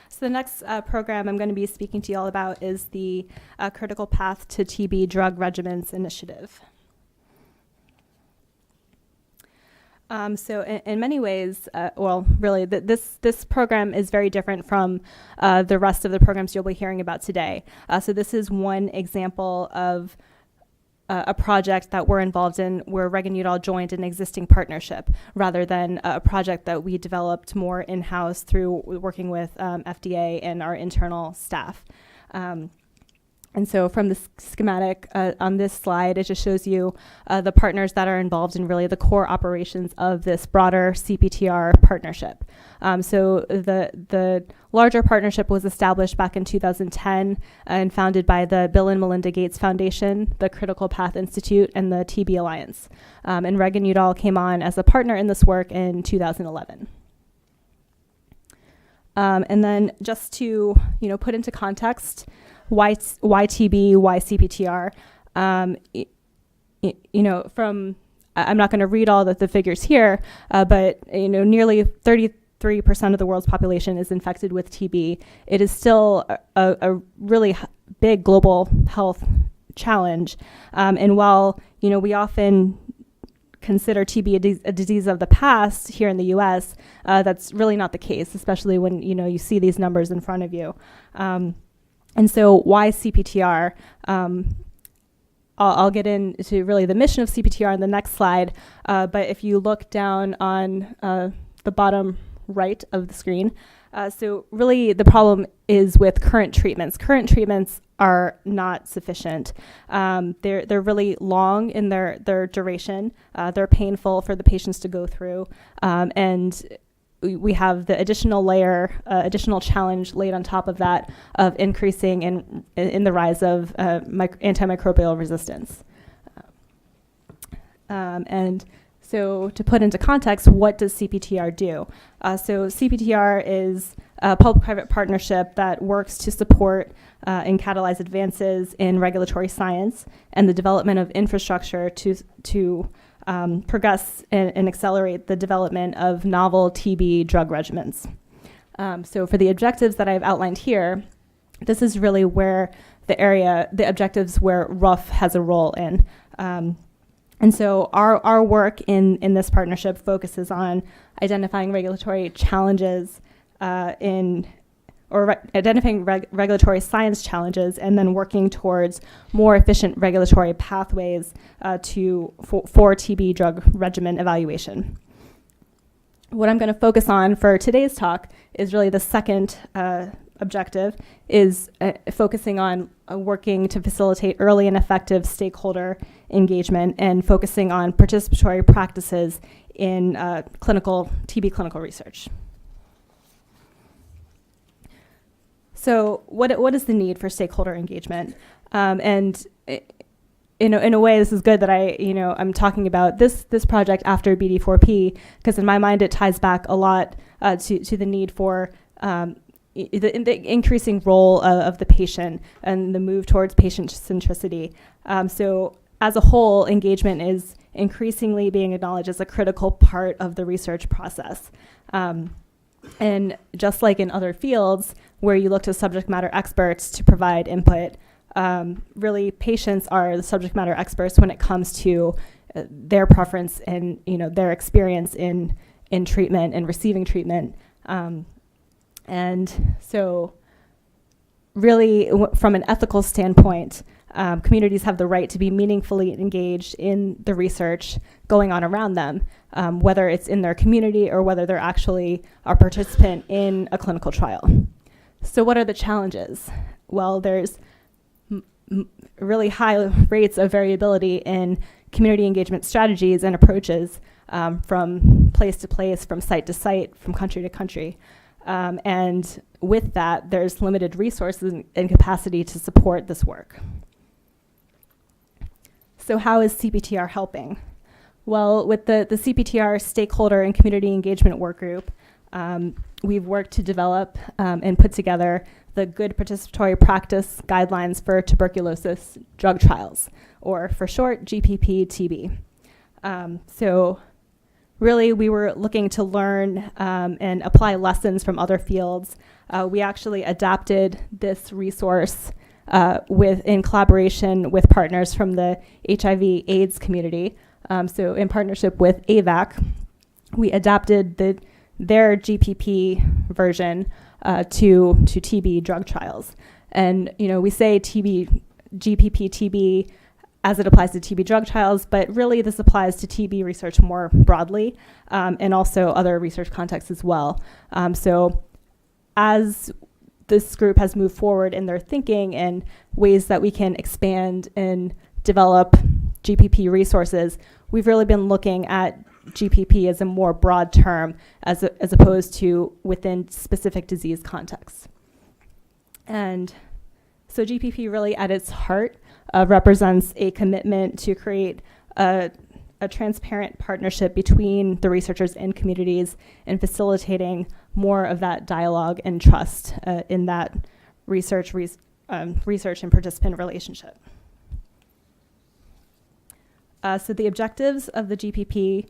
So the next program I'm going to be speaking to you all about is the Critical Path to TB Drug Regimens Initiative. So in many ways, really, this program is very different from the rest of the programs you'll be hearing about today. So this is one example of a project that we're involved in where Reagan-Udall joined an existing partnership rather than a project that we developed more in-house through working with FDA and our internal staff. And so from the schematic on this slide, it just shows you the partners that are involved in really the core operations of this broader Cptr partnership. So the larger partnership was established back in 2010 and founded by the Bill and Melinda Gates Foundation, the Critical Path Institute, and the TB Alliance. And Reagan-Udall came on as a partner in this work in 2011. And then just to put into context, why TB, why Cptr? I'm not going to read all the figures here, but nearly 33% of the world's population is infected with TB. It is still a really big global health challenge, and while we often consider TB a disease of the past here in the U.S., that's really not the case, especially when you see these numbers in front of you. And so why Cptr? I'll get into really the mission of Cptr on the next slide, but if you look down on the bottom right of the screen, so really the problem is with current treatments. Current treatments are not sufficient. They're really long in their duration. They're painful for the patients to go through, and we have the additional layer, additional challenge laid on top of that of increasing in the rise of antimicrobial resistance. And so to put into context, what does Cptr do? So Cptr is a public-private partnership that works to support and catalyze advances in regulatory science and the development of infrastructure to progress and accelerate the development of novel TB drug regimens. So for the objectives that I've outlined here, this is really where the objectives where RUF has a role in. And so our work in this partnership focuses on identifying regulatory challenges identifying regulatory science challenges and then working towards more efficient regulatory pathways for TB drug regimen evaluation. What I'm going to focus on for today's talk is really the second objective, is focusing on working to facilitate early and effective stakeholder engagement and focusing on participatory practices in TB clinical research. So what is the need for stakeholder engagement? In a way, this is good that I'm talking about this project after BD4P, because in my mind it ties back a lot to the need for the increasing role of the patient and the move towards patient centricity. So as a whole, engagement is increasingly being acknowledged as a critical part of the research process. And just like in other fields where you look to subject matter experts to provide input, really patients are the subject matter experts when it comes to their preference and their experience in treatment and receiving treatment. And so really from an ethical standpoint, communities have the right to be meaningfully engaged in the research going on around them, whether it's in their community or whether they're actually a participant in a clinical trial. So what are the challenges? Well, there's really high rates of variability in community engagement strategies and approaches from place to place, from site to site, from country to country. And with that, there's limited resources and capacity to support this work. So how is Cptr helping? Well, with the Cptr Stakeholder and Community Engagement Work Group, we've worked to develop and put together the Good Participatory Practice Guidelines for Tuberculosis Drug Trials, or for short, GPP-TB. So really, we were looking to learn and apply lessons from other fields we actually adapted this resource in collaboration with partners from the HIV/AIDS community. So in partnership with AVAC, we adapted their GPP version to TB drug trials. And we say GPP TB as it applies to TB drug trials, but really this applies to TB research more broadly, and also other research contexts as well. So as this group has moved forward in their thinking and ways that we can expand and develop GPP resources, we've really been looking at GPP as a more broad term as opposed to within specific disease contexts. And so GPP really at its heart represents a commitment to create a transparent partnership between the researchers and communities in facilitating more of that dialogue and trust in that research and participant relationship. So the objectives of the GPP,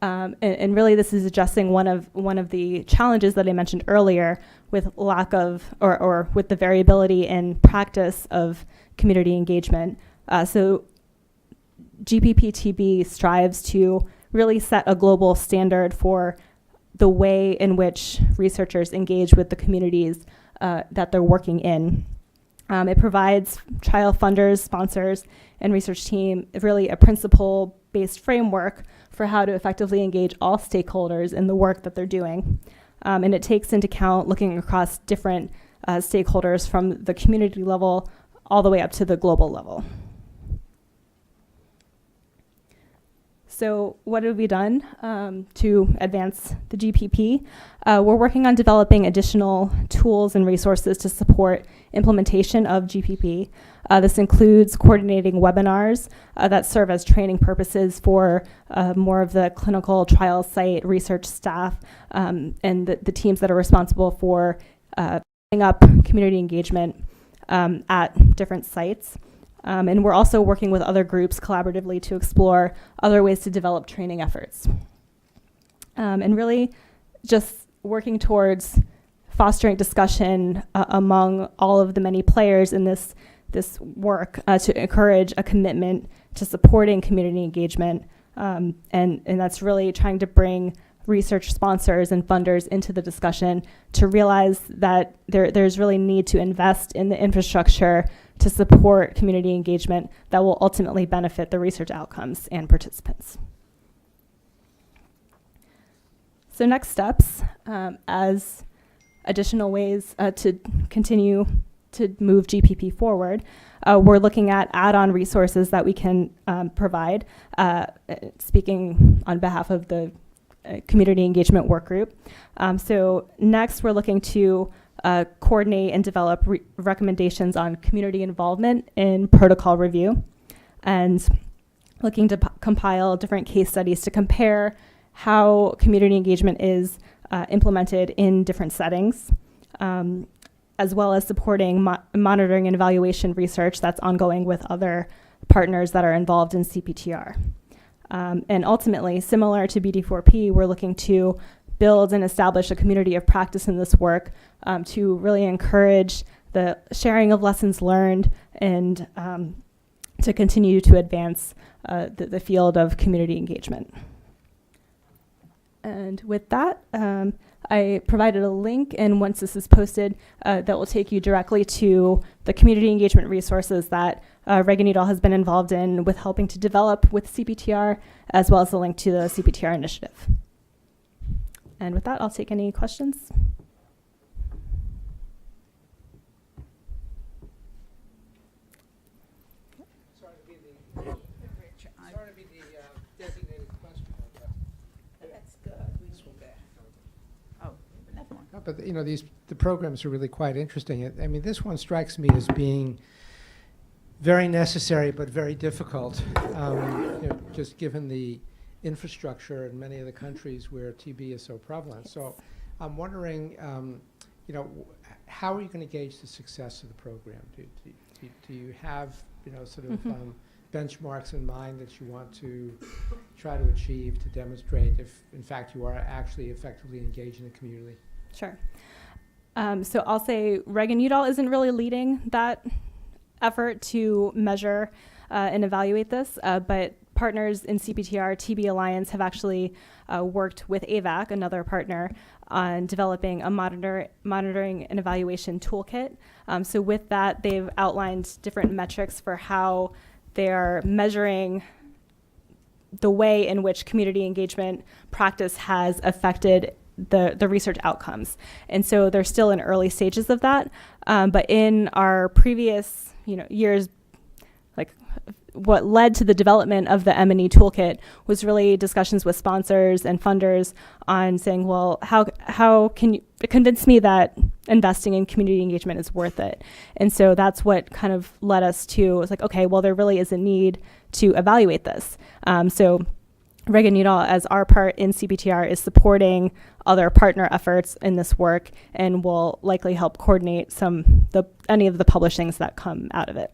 and really this is addressing one of the challenges that I mentioned earlier with lack of, or with the variability in practice of community engagement. So GPP-TB strives to really set a global standard for the way in which researchers engage with the communities that they're working in. It provides trial funders, sponsors, and research team really a principle-based framework for how to effectively engage all stakeholders in the work that they're doing. And it takes into account looking across different stakeholders from the community level all the way up to the global level. So what have we done to advance the GPP? We're working on developing additional tools and resources to support implementation of GPP. This includes coordinating webinars that serve as training purposes for more of the clinical trial site research staff and the teams that are responsible for setting up community engagement at different sites. And we're also working with other groups collaboratively to explore other ways to develop training efforts. And really just working towards fostering discussion among all of the many players in this work to encourage a commitment to supporting community engagement. And that's really trying to bring research sponsors and funders into the discussion to realize that there's really need to invest in the infrastructure to support community engagement that will ultimately benefit the research outcomes and participants. So next steps, as additional ways to continue to move GPP forward, we're looking at add-on resources that we can provide, speaking on behalf of the community engagement work group. So next we're looking to coordinate and develop recommendations on community involvement in protocol review, and looking to compile different case studies to compare how community engagement is implemented in different settings, as well as supporting monitoring and evaluation research that's ongoing with other partners that are involved in Cptr. And ultimately, similar to BD4P, we're looking to build and establish a community of practice in this work to really encourage the sharing of lessons learned and to continue to advance the field of community engagement. And with that, I provided a link, and once this is posted, that will take you directly to the community engagement resources that Reagan-Udall has been involved in with helping to develop with Cptr, as well as a link to the Cptr initiative. And with that, I'll take any questions. Sorry to be the designated question. That's good. This one back. Oh, another one. No, but the programs are really quite interesting. I mean, this one strikes me as being very necessary but very difficult, just given the infrastructure in many of the countries where TB is so prevalent. Yes. So I'm wondering, how are you going to gauge the success of the program? Do you have, sort of benchmarks in mind that you want to try to achieve to demonstrate if, in fact, you are actually effectively engaging the community? Sure. So I'll say Reagan-Udall isn't really leading that effort to measure and evaluate this, but partners in CPTR, TB Alliance, have actually worked with AVAC, another partner, on developing a monitoring and evaluation toolkit. So with that, they've outlined different metrics for how they're measuring the way in which community engagement practice has affected the research outcomes. And so they're still in early stages of that. But in our previous years, like what led to the development of the M&E toolkit was really discussions with sponsors and funders on saying, well, how can you convince me that investing in community engagement is worth it? And so that's what kind of led us to, it's like, okay, well, there really is a need to evaluate this. So Reagan-Udall, as our part in CPTR, is supporting other partner efforts in this work and will likely help coordinate any of the publishings that come out of it.